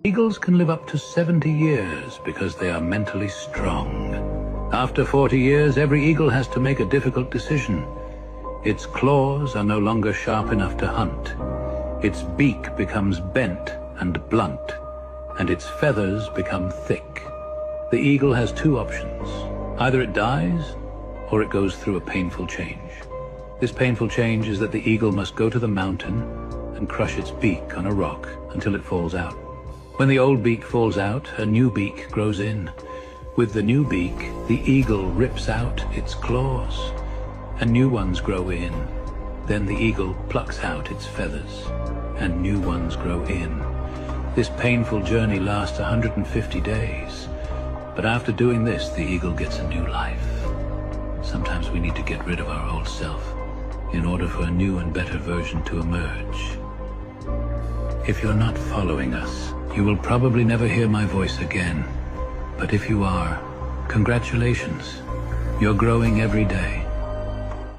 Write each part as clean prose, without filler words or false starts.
Eagles can live up to 70 years because they are mentally strong. After 40 years, every eagle has to make a difficult decision. Its claws are no longer sharp enough to hunt. Its beak becomes bent and blunt, and its feathers become thick. The eagle has two options. Either it dies, or it goes through a painful change. This painful change is that the eagle must go to the mountain and crush its beak on a rock until it falls out. When the old beak falls out, a new beak grows in. With the new beak, the eagle rips out its claws, and new ones grow in. Then the eagle plucks out its feathers, and new ones grow in. This painful journey lasts 150 days, but after doing this, the eagle gets a new life. Sometimes we need to get rid of our old self in order for a new and better version to emerge. If you're not following us, you will probably never hear my voice again. But if you are, congratulations. You're growing every day.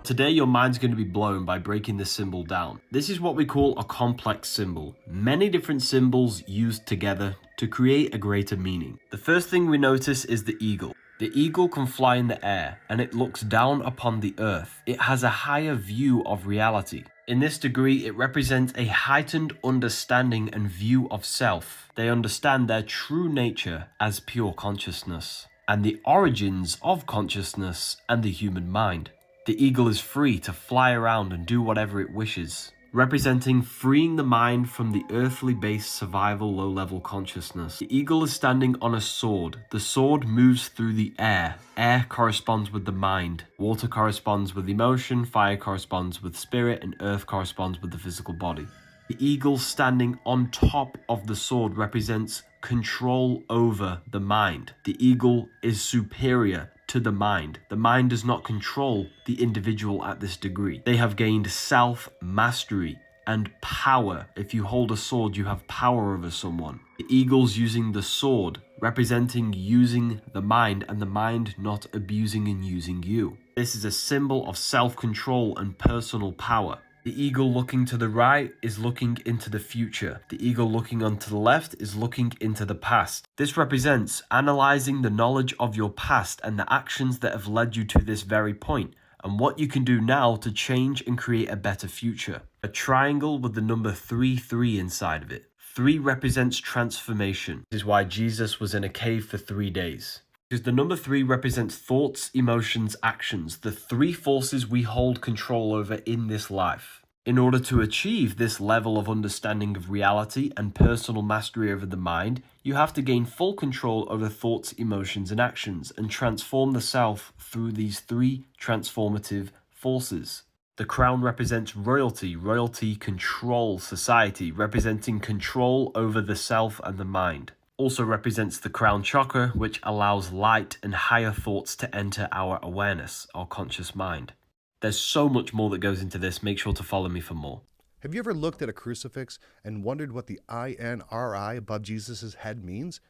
Today your mind's going to be blown by breaking this symbol down. This is what we call a complex symbol. Many different symbols used together to create a greater meaning. The first thing we notice is the eagle. The eagle can fly in the air and it looks down upon the earth. It has a higher view of reality. In this degree, it represents a heightened understanding and view of self. They understand their true nature as pure consciousness and the origins of consciousness and the human mind. The eagle is free to fly around and do whatever it wishes, representing freeing the mind from the earthly-based survival low-level consciousness. The eagle is standing on a sword. The sword moves through the air. Air corresponds with the mind. Water corresponds with emotion. Fire corresponds with spirit. And earth corresponds with the physical body. The eagle standing on top of the sword represents control over the mind. The eagle is superior to the mind. The mind does not control the individual at this degree. They have gained self-mastery and power. If you hold a sword, you have power over someone. The eagle's using the sword, representing using the mind and the mind not abusing and using you. This is a symbol of self-control and personal power. The eagle looking to the right is looking into the future. The eagle looking onto the left is looking into the past. This represents analyzing the knowledge of your past and the actions that have led you to this very point, and what you can do now to change and create a better future. A triangle with the number 33 inside of it. 3 represents transformation. This is why Jesus was in a cave for 3 days. Because the number 3 represents thoughts, emotions, actions, the 3 forces we hold control over in this life. In order to achieve this level of understanding of reality and personal mastery over the mind, you have to gain full control over thoughts, emotions, and actions, and transform the self through these 3 transformative forces. The crown represents royalty. Royalty controls society, representing control over the self and the mind. Also represents the crown chakra, which allows light and higher thoughts to enter our awareness, our conscious mind. There's so much more that goes into this. Make sure to follow me for more. Have you ever looked at a crucifix and wondered what the INRI above Jesus' head means?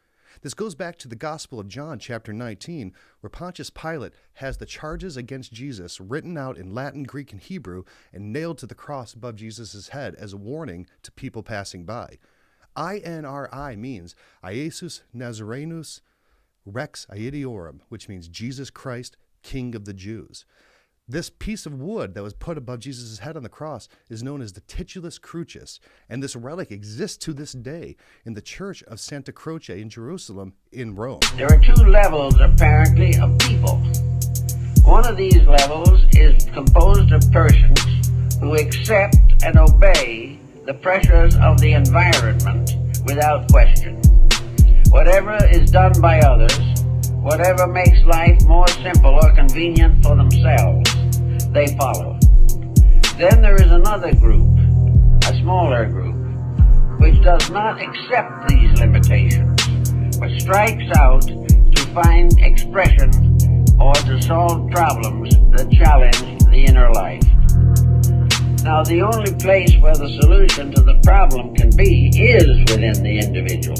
This goes back to the Gospel of John, chapter 19, where Pontius Pilate has the charges against Jesus written out in Latin, Greek, and Hebrew and nailed to the cross above Jesus' head as a warning to people passing by. INRI means Iesus Nazarenus Rex Aidiorum, which means Jesus Christ, King of the Jews. This piece of wood that was put above Jesus' head on the cross is known as the Titulus Crucis, and this relic exists to this day in the Church of Santa Croce in Jerusalem in Rome. There are 2 levels, apparently, of people. One of these levels is composed of persons who accept and obey the pressures of the environment without question. Whatever is done by others, whatever makes life more simple or convenient for themselves, they follow. Then there is another group, a smaller group, which does not accept these limitations, but strikes out to find expression or to solve problems that challenge the inner life. Now, the only place where the solution to the problem can be is within the individual.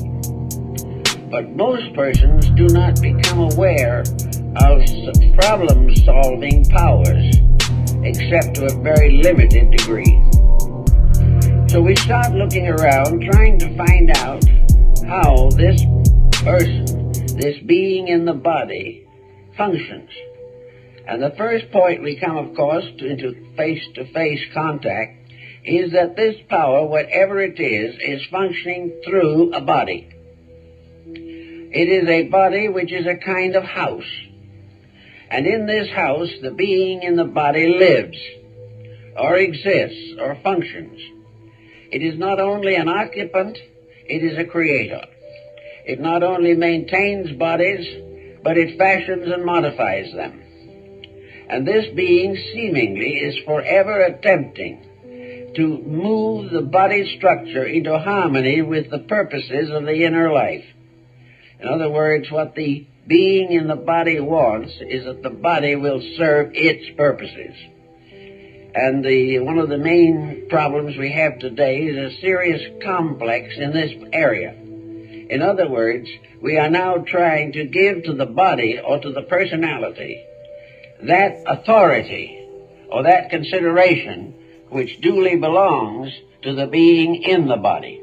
But most persons do not become aware of problem-solving powers, except to a very limited degree. So we start looking around, trying to find out how this person, this being in the body, functions. And the first point we come, of course, into face-to-face contact is that this power, whatever it is functioning through a body. It is a body which is a kind of house. And in this house, the being in the body lives, or exists, or functions. It is not only an occupant, it is a creator. It not only maintains bodies, but it fashions and modifies them. And this being seemingly is forever attempting to move the body structure into harmony with the purposes of the inner life. In other words, what the being in the body wants is that the body will serve its purposes. And one of the main problems we have today is a serious complex in this area. In other words, we are now trying to give to the body or to the personality that authority or that consideration which duly belongs to the being in the body.